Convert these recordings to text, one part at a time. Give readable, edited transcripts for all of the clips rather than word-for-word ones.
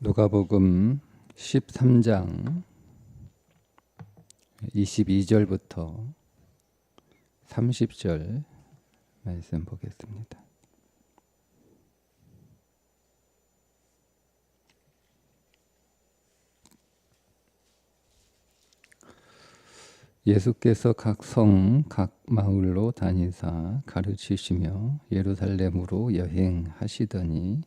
누가복음 13장 22절부터 30절 말씀 보겠습니다. 예수께서 각 성, 각 마을로 다니사 가르치시며 예루살렘으로 여행하시더니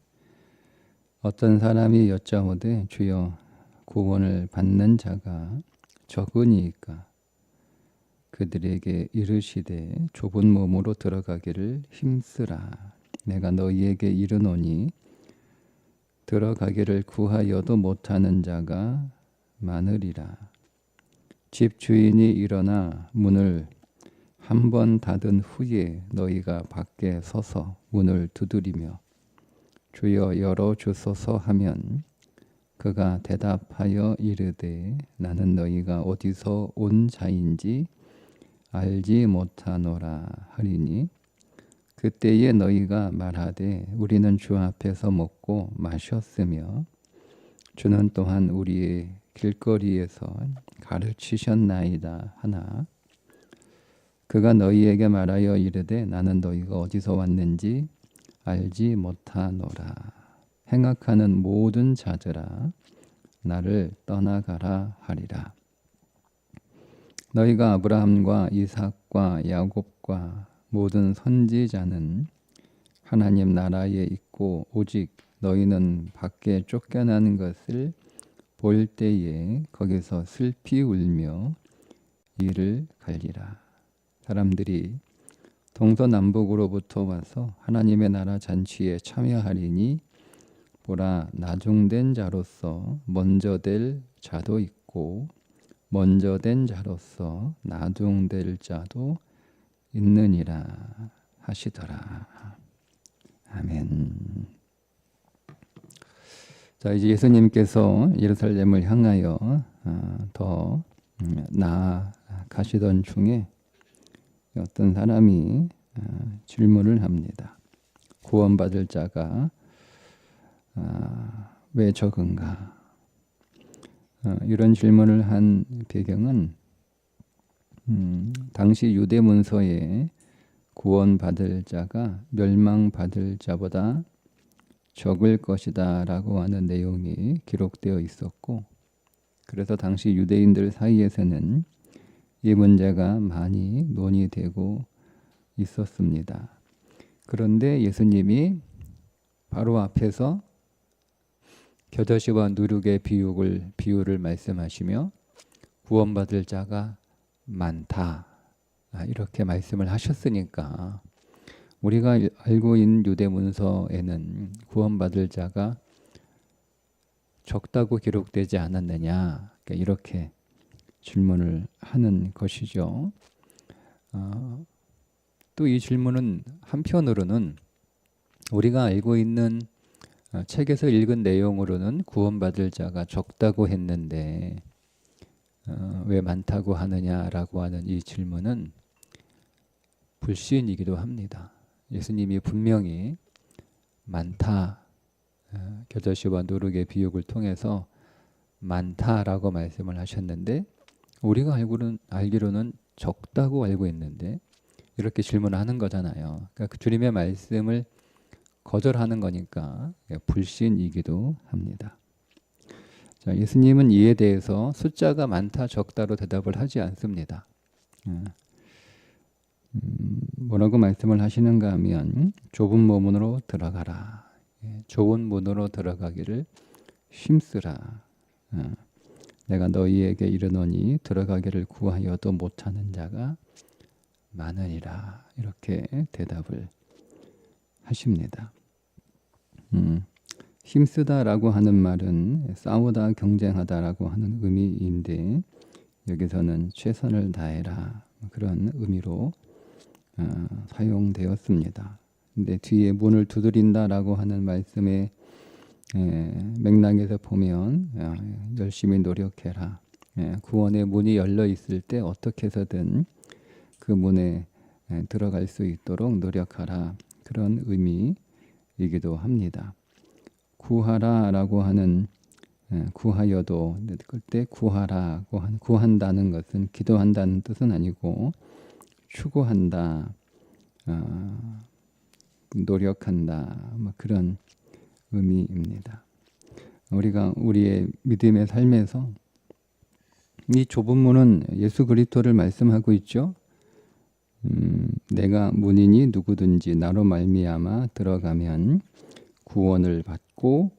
어떤 사람이 여짜오되 주여 구원을 받는 자가 적으니이까 그들에게 이르시되 좁은 몸으로 들어가기를 힘쓰라. 내가 너희에게 이르노니 들어가기를 구하여도 못하는 자가 많으리라. 집 주인이 일어나 문을 한 번 닫은 후에 너희가 밖에 서서 문을 두드리며 주여 열어주소서 하면 그가 대답하여 이르되 나는 너희가 어디서 온 자인지 알지 못하노라 하리니 그때에 너희가 말하되 우리는 주 앞에서 먹고 마셨으며 주는 또한 우리의 길거리에서 가르치셨나이다 하나 그가 너희에게 말하여 이르되 나는 너희가 어디서 왔는지 알지 못하노라. 행악하는 모든 자들아 나를 떠나가라 하리라. 너희가 아브라함과 이삭과 야곱과 모든 선지자는 하나님 나라에 있고 오직 너희는 밖에 쫓겨나는 것을 볼 때에 거기서 슬피 울며 이를 갈리라. 사람들이 동서남북으로부터 와서 하나님의 나라 잔치에 참여하리니 보라 나중된 자로서 먼저 될 자도 있고 먼저 된 자로서 나중될 자도 있느니라 하시더라. 아멘. 자, 이제 예수님께서 예루살렘을 향하여 더 나아가시던 중에 어떤 사람이 질문을 합니다. 구원받을 자가 왜 적은가? 이런 질문을 한 배경은 당시 유대 문서에 구원받을 자가 멸망받을 자보다 적을 것이다 라고 하는 내용이 기록되어 있었고 그래서 당시 유대인들 사이에서는 이 문제가 많이 논의되고 있었습니다. 그런데 예수님이 바로 앞에서 겨자씨와 누룩의 비유를 말씀하시며 구원받을 자가 많다 이렇게 말씀을 하셨으니까 우리가 알고 있는 유대 문서에는 구원받을 자가 적다고 기록되지 않았느냐 이렇게 질문을 하는 것이죠. 또 이 질문은 한편으로는 우리가 알고 있는 책에서 읽은 내용으로는 구원받을 자가 적다고 했는데 왜 많다고 하느냐라고 하는 이 질문은 불신이기도 합니다. 예수님이 분명히 많다, 겨자씨와 누룩의 비유를 통해서 많다라고 말씀을 하셨는데 우리가 알기로는 적다고 알고 있는데 이렇게 질문하는 거잖아요. 그러니까 그 주님의 말씀을 거절하는 거니까 불신이기도 합니다. 자, 예수님은 이에 대해서 숫자가 많다 적다로 대답을 하지 않습니다. 뭐라고 말씀을 하시는가 하면 좁은 문으로 들어가라. 좁은 문으로 들어가기를 힘쓰라. 내가 너희에게 이르노니 들어가기를 구하여도 못하는 자가 많으니라. 이렇게 대답을 하십니다. 힘쓰다라고 하는 말은 싸우다 경쟁하다라고 하는 의미인데 여기서는 최선을 다해라 그런 의미로 사용되었습니다. 근데 뒤에 문을 두드린다라고 하는 말씀의 맥락에서 보면 열심히 노력해라. 구원의 문이 열려 있을 때 어떻게 해서든 그 문에 들어갈 수 있도록 노력하라. 그런 의미이기도 합니다. 구하라라고 하는 구하여도 그때 구하라고 구한다는 것은 기도한다는 뜻은 아니고 추구한다, 노력한다, 뭐 그런 의미입니다. 우리가 우리의 믿음의 삶에서 이 좁은 문은 예수 그리스도를 말씀하고 있죠. 내가 문이니 누구든지 나로 말미암아 들어가면 구원을 받고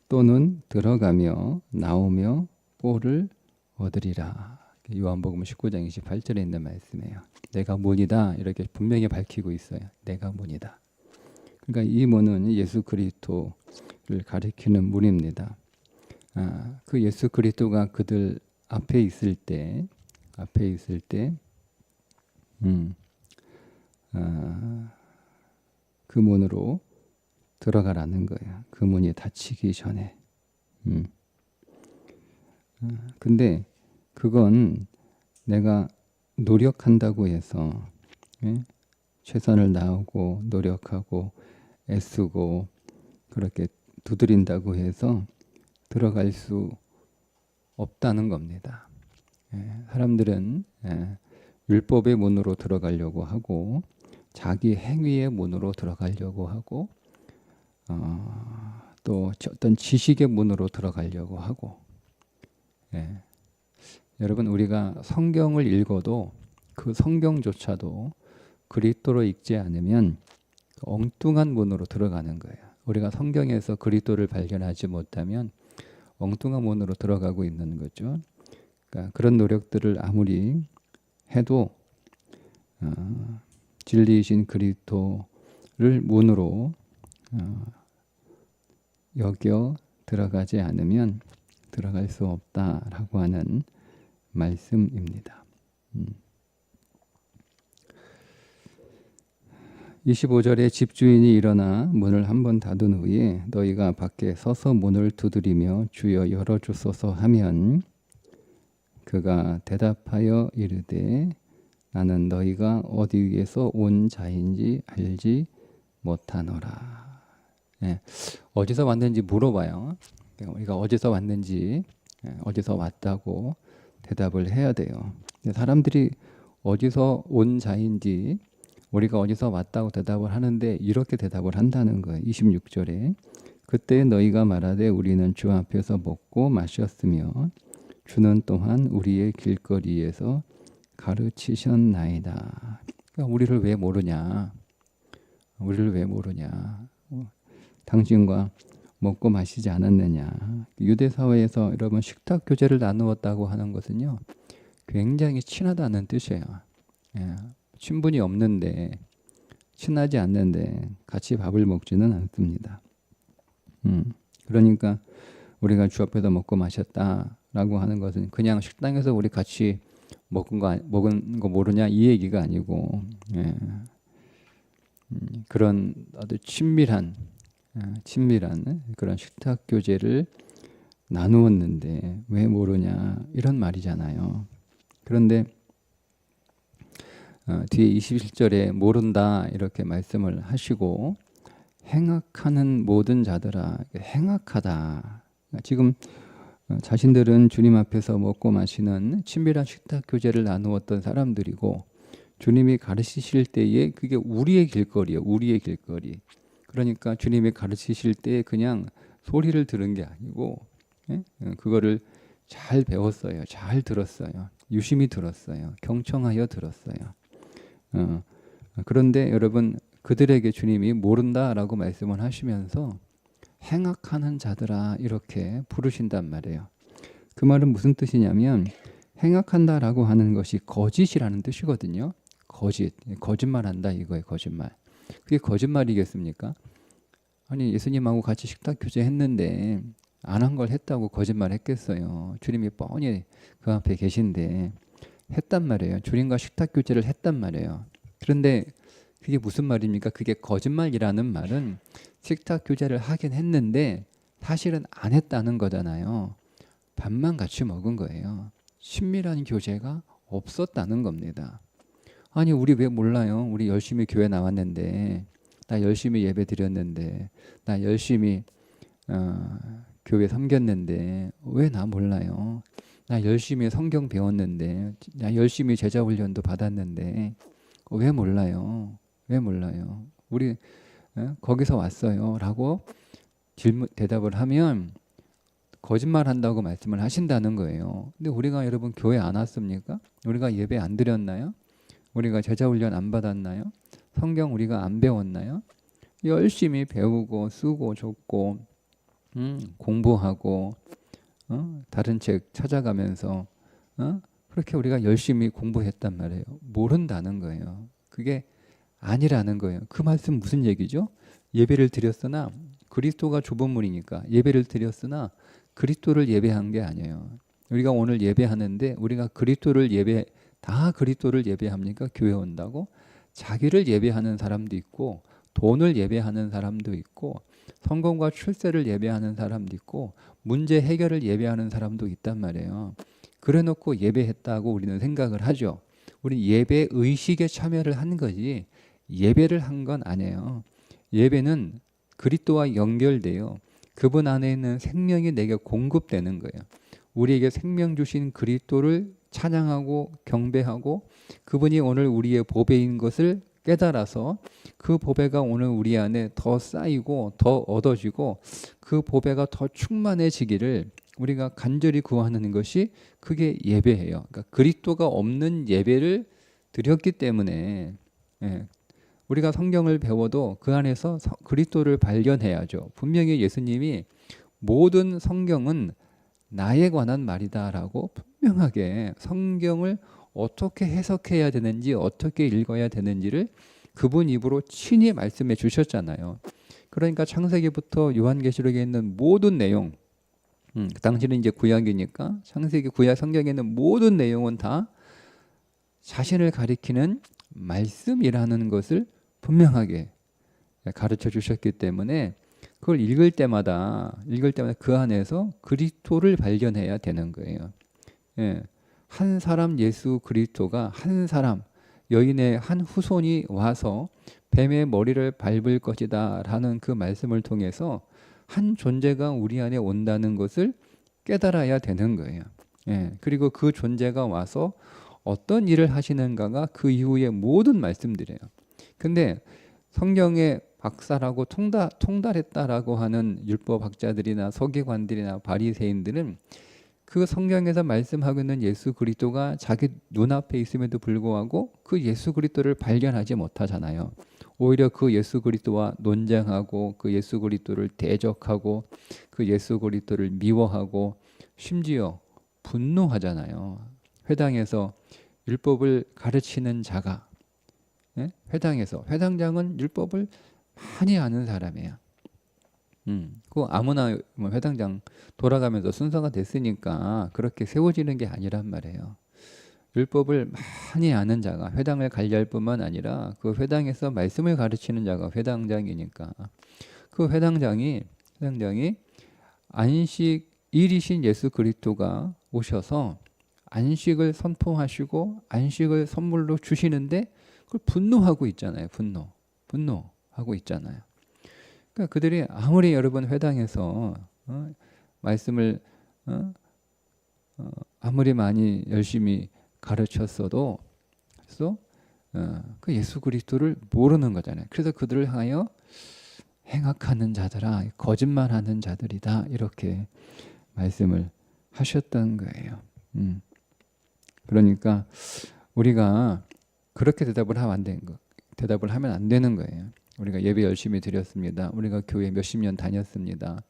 또는 들어가며 나오며 꼴을 얻으리라. 요한복음 19장 28절에 있는 말씀이에요. 내가 문이다 이렇게 분명히 밝히고 있어요. 내가 문이다. 그러니까 이 문은 예수 그리스도를 가리키는 문입니다. 그 예수 그리스도가 그들 앞에 있을 때 그 문으로 들어가라는 거예요. 그 문이 닫히기 전에. 근데 그건 내가 노력한다고 해서 최선을 다하고 노력하고 애쓰고 그렇게 두드린다고 해서 들어갈 수 없다는 겁니다. 사람들은 율법의 문으로 들어가려고 하고 자기 행위의 문으로 들어가려고 하고 또 어떤 지식의 문으로 들어가려고 하고 여러분 우리가 성경을 읽어도 그 성경조차도 그리스도로 읽지 않으면 엉뚱한 문으로 들어가는 거예요. 우리가 성경에서 그리스도를 발견하지 못하면 엉뚱한 문으로 들어가고 있는 거죠. 그러니까 그런 노력들을 아무리 해도 진리이신 그리스도를 문으로 여겨 들어가지 않으면 들어갈 수 없다라고 하는 말씀입니다. 25절에 집주인이 일어나 문을 한번 닫은 후에 너희가 밖에 서서 문을 두드리며 주여 열어주소서 하면 그가 대답하여 이르되 나는 너희가 어디에서 온 자인지 알지 못하노라. 어디서 왔는지 물어봐요. 우리가 어디서 왔는지 어디서 왔다고 대답을 해야 돼요. 사람들이 어디서 온 자인지 우리가 어디서 왔다고 대답을 하는데 이렇게 대답을 한다는 거예요. 26절에 그때 너희가 말하되 우리는 주 앞에서 먹고 마셨으며 주는 또한 우리의 길거리에서 가르치셨나이다. 그러니까 우리를 왜 모르냐? 우리를 왜 모르냐? 당신과 먹고 마시지 않았느냐? 유대 사회에서 여러분 식탁 교제를 나누었다고 하는 것은요, 굉장히 친하다는 뜻이에요. 친분이 없는데, 친하지 않는데 같이 밥을 먹지는 않습니다. 그러니까 우리가 주 앞에서 먹고 마셨다라고 하는 것은 그냥 식당에서 우리 같이 먹은 거 모르냐 이 얘기가 아니고 그런 아주 친밀한 그런 식탁 교제를 나누었는데 왜 모르냐 이런 말이잖아요. 그런데 뒤에 21절에 모른다 이렇게 말씀을 하시고 행악하는 모든 자들아 행악하다. 지금 자신들은 주님 앞에서 먹고 마시는 친밀한 식탁 교제를 나누었던 사람들이고 주님이 가르치실 때에 그게 우리의 길거리예요. 우리의 길거리. 그러니까 주님이 가르치실 때 그냥 소리를 들은 게 아니고 그거를 잘 배웠어요. 잘 들었어요. 유심히 들었어요. 경청하여 들었어요. 그런데 여러분 그들에게 주님이 모른다라고 말씀을 하시면서 행악하는 자들아 이렇게 부르신단 말이에요. 그 말은 무슨 뜻이냐면 행악한다라고 하는 것이 거짓이라는 뜻이거든요. 거짓말한다 이거예요. 거짓말. 그게 거짓말이겠습니까? 아니 예수님하고 같이 식탁 교제했는데 안 한 걸 했다고 거짓말했겠어요. 주님이 뻔히 그 앞에 계신데 했단 말이에요. 주님과 식탁 교제를 했단 말이에요. 그런데 그게 무슨 말입니까? 그게 거짓말이라는 말은 식탁 교제를 하긴 했는데 사실은 안 했다는 거잖아요. 밥만 같이 먹은 거예요. 친밀한 교제가 없었다는 겁니다. 아니 우리 왜 몰라요? 우리 열심히 교회 나왔는데 나 열심히 예배 드렸는데 나 열심히 교회 섬겼는데 왜 나 몰라요? 나 열심히 성경 배웠는데, 나 열심히 제자 훈련도 받았는데 왜 몰라요? 왜 몰라요? 우리 거기서 왔어요 라고 대답을 하면 거짓말 한다고 말씀을 하신다는 거예요. 근데 우리가 여러분 교회 안 왔습니까? 우리가 예배 안 드렸나요? 우리가 제자 훈련 안 받았나요? 성경 우리가 안 배웠나요? 열심히 배우고 쓰고 적고 공부하고 다른 책 찾아가면서 그렇게 우리가 열심히 공부했단 말이에요. 모른다는 거예요. 그게 아니라는 거예요. 그 말씀 무슨 얘기죠? 예배를 드렸으나 그리스도가 좁은 문이니까 예배를 드렸으나 그리스도를 예배한 게 아니에요. 우리가 오늘 예배하는데 우리가 다 그리스도를 예배합니까? 교회 온다고? 자기를 예배하는 사람도 있고 돈을 예배하는 사람도 있고 성공과 출세를 예배하는 사람도 있고 문제 해결을 예배하는 사람도 있단 말이에요. 그래 놓고 예배했다고 우리는 생각을 하죠. 우리 예배 의식에 참여를 한 거지 예배를 한 건 아니에요. 예배는 그리스도와 연결돼요. 그분 안에 있는 생명이 내게 공급되는 거예요. 우리에게 생명 주신 그리스도를 찬양하고 경배하고 그분이 오늘 우리의 보배인 것을 깨달아서 그 보배가 오늘 우리 안에 더 쌓이고 더 얻어지고 그 보배가 더 충만해지기를 우리가 간절히 구하는 것이 그게 예배예요. 그러니까 그리스도가 없는 예배를 드렸기 때문에 우리가 성경을 배워도 그 안에서 그리스도를 발견해야죠. 분명히 예수님이 모든 성경은 나에 관한 말이다라고 분명하게 성경을 어떻게 해석해야 되는지 어떻게 읽어야 되는지를 그분 입으로 친히 말씀해 주셨잖아요. 그러니까 창세기부터 요한계시록에 있는 모든 내용, 그 당시는 이제 구약이니까 창세기 구약 성경에 있는 모든 내용은 다 자신을 가리키는 말씀이라는 것을 분명하게 가르쳐 주셨기 때문에 그걸 읽을 때마다 그 안에서 그리스도를 발견해야 되는 거예요. 한 사람 예수 그리스도가 한 사람 여인의 한 후손이 와서 뱀의 머리를 밟을 것이다 라는 그 말씀을 통해서 한 존재가 우리 안에 온다는 것을 깨달아야 되는 거예요. 그리고 그 존재가 와서 어떤 일을 하시는가가 그 이후의 모든 말씀들이에요. 근데 성경에 박사라고 통달했다라고 하는 율법학자들이나 서기관들이나 바리새인들은 그 성경에서 말씀하고 있는 예수 그리스도가 자기 눈앞에 있음에도 불구하고 그 예수 그리스도를 발견하지 못하잖아요. 오히려 그 예수 그리스도와 논쟁하고 그 예수 그리스도를 대적하고 그 예수 그리스도를 미워하고 심지어 분노하잖아요. 회당에서 율법을 가르치는 자가 회당장은 율법을 많이 아는 사람이에요. 그 아무나 회당장 돌아가면서 순서가 됐으니까 그렇게 세워지는 게 아니란 말이에요. 율법을 많이 아는 자가 회당을 관리할 뿐만 아니라 그 회당에서 말씀을 가르치는 자가 회당장이니까 그 회당장이 안식일이신 예수 그리스도가 오셔서 안식을 선포하시고 안식을 선물로 주시는데 그걸 분노하고 있잖아요. 분노하고 있잖아요. 그러니까 그들이 아무리 여러분 회당에서 말씀을 아무리 많이 열심히 가르쳤어도 그래서 그 예수 그리스도를 모르는 거잖아요. 그래서 그들을 향하여 행악하는 자들아, 거짓말하는 자들이다 이렇게 말씀을 하셨던 거예요. 그러니까 우리가 그렇게 대답을 하면 안 되는 거예요. 우리가 예배 열심히 드렸습니다. 우리가 교회 몇십 년 다녔습니다.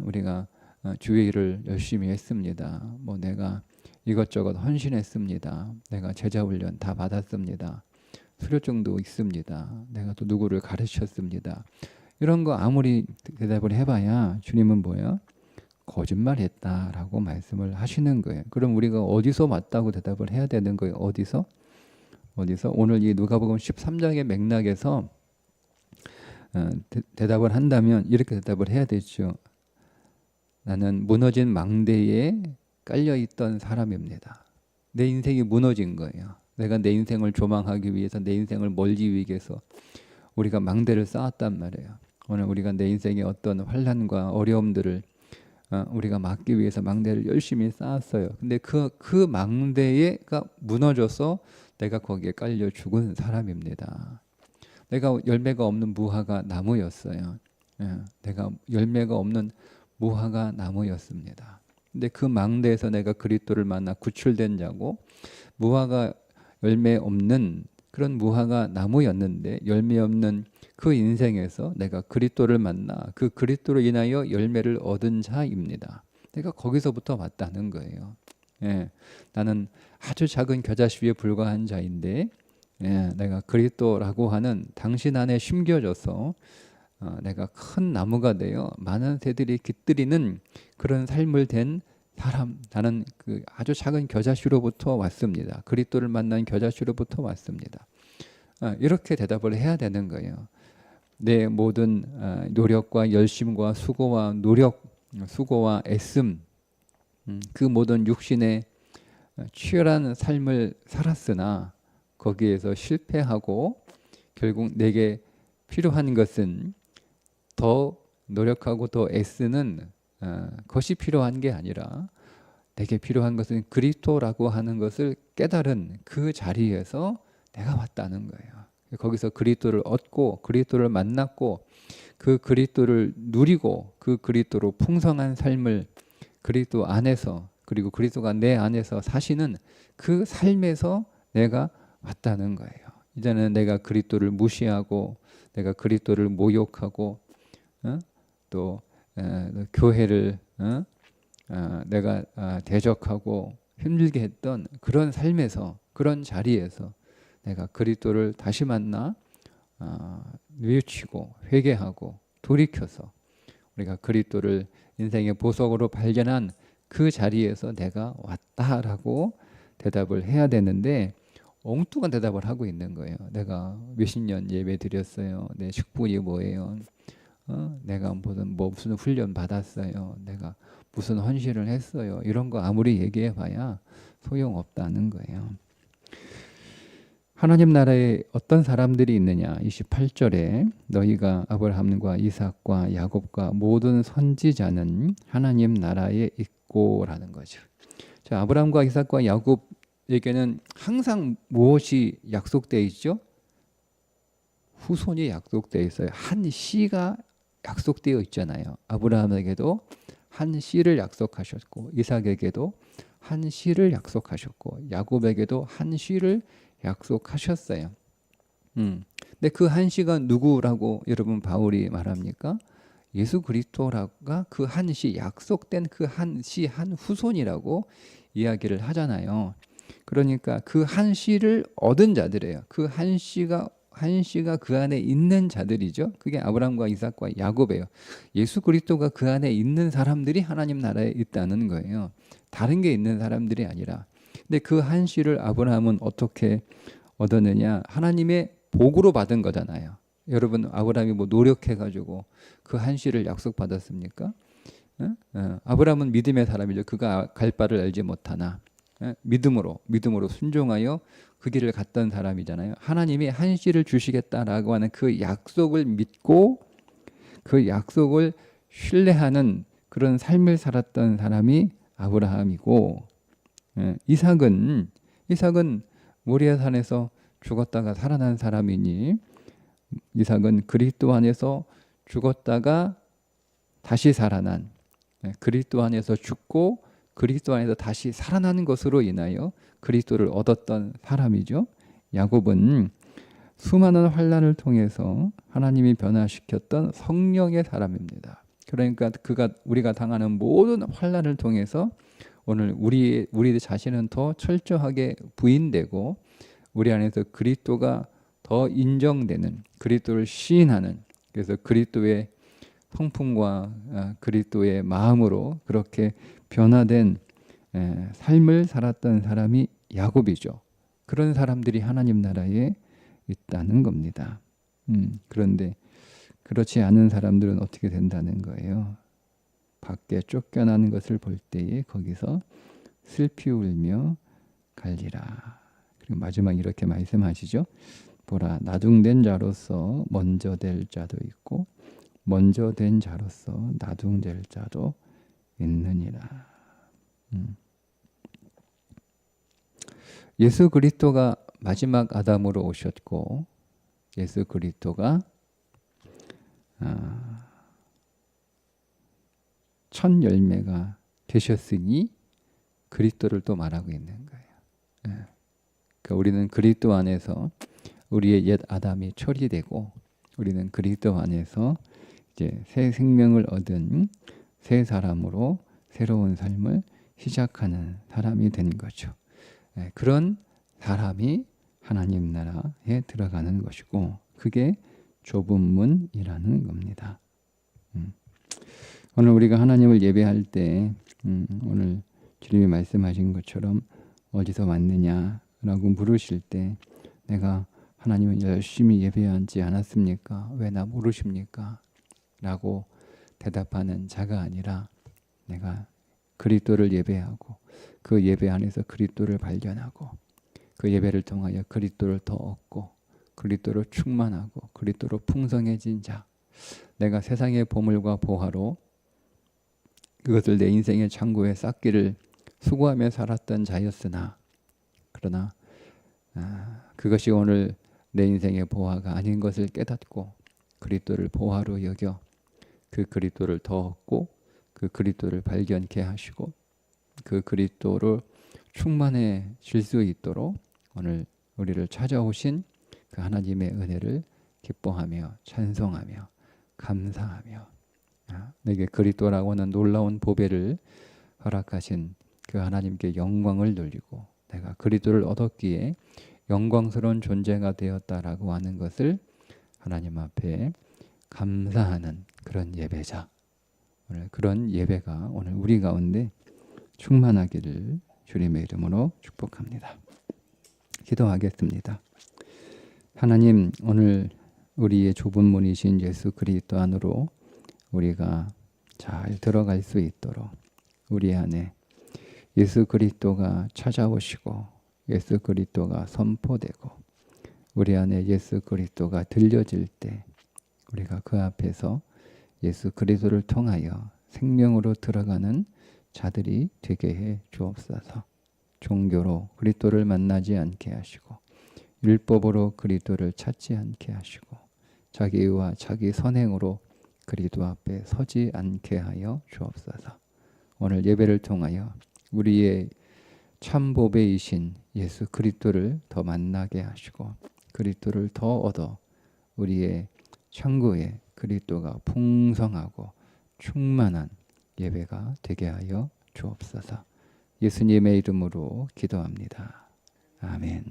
우리가 주일을 열심히 했습니다. 뭐 내가 이것저것 헌신했습니다. 내가 제자 훈련 다 받았습니다. 수료증도 있습니다. 내가 또 누구를 가르쳤습니다. 이런 거 아무리 대답을 해봐야 주님은 뭐예요? 거짓말했다라고 말씀을 하시는 거예요. 그럼 우리가 어디서 맞다고 대답을 해야 되는 거예요? 어디서? 오늘 이 누가복음 13장의 맥락에서 대답을 한다면 이렇게 대답을 해야 되죠. 나는 무너진 망대에 깔려있던 사람입니다. 내 인생이 무너진 거예요. 내가 내 인생을 조망하기 위해서 내 인생을 멀기 위해서 우리가 망대를 쌓았단 말이에요. 오늘 우리가 내 인생의 어떤 환난과 어려움들을 우리가 막기 위해서 망대를 열심히 쌓았어요. 근데 그 망대가 무너져서 내가 거기에 깔려 죽은 사람입니다. 내가 열매가 없는 무화과 나무였어요. 내가 열매가 없는 무화과 나무였습니다. 근데 그 망대에서 내가 그리스도를 만나 구출된 자고, 무화과 열매 없는 그런 무화과 나무였는데 열매 없는 그 인생에서 내가 그리스도를 만나 그 그리스도로 인하여 열매를 얻은 자입니다. 내가 거기서부터 왔다는 거예요. 나는 아주 작은 겨자씨에 불과한 자인데, 내가 그리스도라고 하는 당신 안에 심겨져서 내가 큰 나무가 되어 많은 새들이 깃들이는 그런 삶을 된 사람, 나는 그 아주 작은 겨자씨로부터 왔습니다. 그리스도를 만난 겨자씨로부터 왔습니다. 이렇게 대답을 해야 되는 거예요. 내 모든 노력과 열심과 수고와 애씀, 그 모든 육신의 치열한 삶을 살았으나 거기에서 실패하고 결국 내게 필요한 것은 더 노력하고 더 애쓰는 것이 필요한 게 아니라, 내게 필요한 것은 그리스도라고 하는 것을 깨달은 그 자리에서 내가 왔다는 거예요. 거기서 그리스도를 얻고 그리스도를 만났고 그 그리스도를 누리고 그 그리스도로 풍성한 삶을 그리스도 안에서, 그리고 그리스도가 내 안에서 사시는 그 삶에서 내가 왔다는 거예요. 이제는 내가 그리스도를 무시하고 내가 그리스도를 모욕하고 또 교회를 내가 대적하고 힘들게 했던 그런 삶에서, 그런 자리에서 내가 그리스도를 다시 만나 뉘우치고 회개하고 돌이켜서 우리가 그리스도를 인생의 보석으로 발견한 그 자리에서 내가 왔다라고 대답을 해야 되는데, 엉뚱한 대답을 하고 있는 거예요. 내가 몇십 년 예배 드렸어요. 내 축복이 뭐예요? 내가 무슨 훈련 받았어요. 내가 무슨 헌신을 했어요. 이런 거 아무리 얘기해 봐야 소용없다는 거예요. 하나님 나라에 어떤 사람들이 있느냐? 28절에 너희가 아브라함과 이삭과 야곱과 모든 선지자는 하나님 나라에 있고라는 거죠. 자, 아브라함과 이삭과 야곱에게는 항상 무엇이 약속되어 있죠? 후손이 약속되어 있어요. 한 씨가 약속되어 있잖아요. 아브라함에게도 한 씨를 약속하셨고, 이삭에게도 한 씨를 약속하셨고, 야곱에게도 한 씨를 약속하셨어요. 근데 그 한 씨가 누구라고 여러분 바울이 말합니까? 예수 그리스도가 그 한 씨, 약속된 그 한 씨, 한 후손이라고 이야기를 하잖아요. 그러니까 그 한 씨를 얻은 자들이에요. 그 한 씨가 그 안에 있는 자들이죠. 그게 아브라함과 이삭과 야곱이에요. 예수 그리스도가 그 안에 있는 사람들이 하나님 나라에 있다는 거예요. 다른 게 있는 사람들이 아니라. 근데 그 한 씨를 아브라함은 어떻게 얻었느냐? 하나님의 복으로 받은 거잖아요. 여러분, 아브라함이 뭐 노력해가지고 그 한 씨를 약속받았습니까? 아브라함은 믿음의 사람이죠. 그가 갈 바를 알지 못하나 믿음으로 순종하여 그 길을 갔던 사람이잖아요. 하나님이 한 씨를 주시겠다라고 하는 그 약속을 믿고 그 약속을 신뢰하는 그런 삶을 살았던 사람이 아브라함이고, 이삭은 모리아산에서 죽었다가 살아난 사람이니, 이삭은 그리스도 안에서 죽었다가 다시 살아난, 그리스도 안에서 죽고 그리스도 안에서 다시 살아나는 것으로 인하여 그리스도를 얻었던 사람이죠. 야곱은 수많은 환난을 통해서 하나님이 변화시켰던 성령의 사람입니다. 그러니까 우리가 당하는 모든 환난을 통해서 오늘 우리 자신은 더 철저하게 부인되고 우리 안에서 그리스도가 더 인정되는, 그리스도를 시인하는, 그래서 그리스도의 성품과 그리스도의 마음으로 그렇게 변화된 삶을 살았던 사람이 야곱이죠. 그런 사람들이 하나님 나라에 있다는 겁니다. 그런데 그렇지 않은 사람들은 어떻게 된다는 거예요? 밖에 쫓겨나는 것을 볼 때에 거기서 슬피 울며 갈리라. 그리고 마지막 이렇게 말씀하시죠. 보라, 나중된 자로서 먼저 될 자도 있고 먼저 된 자로서 나중될 자도 있느니라. 예수 그리스도가 마지막 아담으로 오셨고 예수 그리스도가 첫 열매가 되셨으니 그리스도를 또 말하고 있는 거예요. 그러니까 우리는 그리스도 안에서 우리의 옛 아담이 처리되고 우리는 그리스도 안에서 이제 새 생명을 얻은 새 사람으로 새로운 삶을 시작하는 사람이 된 거죠. 그런 사람이 하나님 나라에 들어가는 것이고 그게 좁은 문이라는 겁니다. 오늘 우리가 하나님을 예배할 때 오늘 주님이 말씀하신 것처럼 어디서 왔느냐라고 물으실 때 내가 하나님을 열심히 예배하지 않았습니까? 왜 나 모르십니까? 라고 대답하는 자가 아니라 내가 그리스도를 예배하고 그 예배 안에서 그리스도를 발견하고 그 예배를 통하여 그리스도를 더 얻고 그리스도로 충만하고 그리스도로 풍성해진 자, 내가 세상의 보물과 보화로 그것을 내 인생의 창고에 쌓기를 수고하며 살았던 자였으나 그러나 그것이 오늘 내 인생의 보화가 아닌 것을 깨닫고 그리스도를 보화로 여겨 그 그리스도를 더 얻고 그 그리스도를 발견케 하시고 그 그리스도로 충만해질 수 있도록 오늘 우리를 찾아오신 그 하나님의 은혜를 기뻐하며 찬송하며 감사하며 내게 그리스도라고 하는 놀라운 보배를 허락하신 그 하나님께 영광을 돌리고 내가 그리스도를 얻었기에 영광스러운 존재가 되었다라고 하는 것을 하나님 앞에 감사하는 그런 예배자, 오늘 그런 예배가 오늘 우리 가운데 충만하기를 주님의 이름으로 축복합니다. 기도하겠습니다. 하나님, 오늘 우리의 좁은 문이신 예수 그리스도 안으로 우리가 잘 들어갈 수 있도록 우리 안에 예수 그리스도가 찾아오시고 예수 그리스도가 선포되고 우리 안에 예수 그리스도가 들려질 때 우리가 그 앞에서 예수 그리스도를 통하여 생명으로 들어가는 자들이 되게 해 주옵소서. 종교로 그리스도를 만나지 않게 하시고 율법으로 그리스도를 찾지 않게 하시고 자기와 자기 선행으로 그리스도 앞에 서지 않게 하여 주옵소서. 오늘 예배를 통하여 우리의 참 보배이신 예수 그리스도를 더 만나게 하시고 그리스도를 더 얻어 우리의 창고에 그리스도가 풍성하고 충만한 예배가 되게 하여 주옵소서. 예수님의 이름으로 기도합니다. 아멘.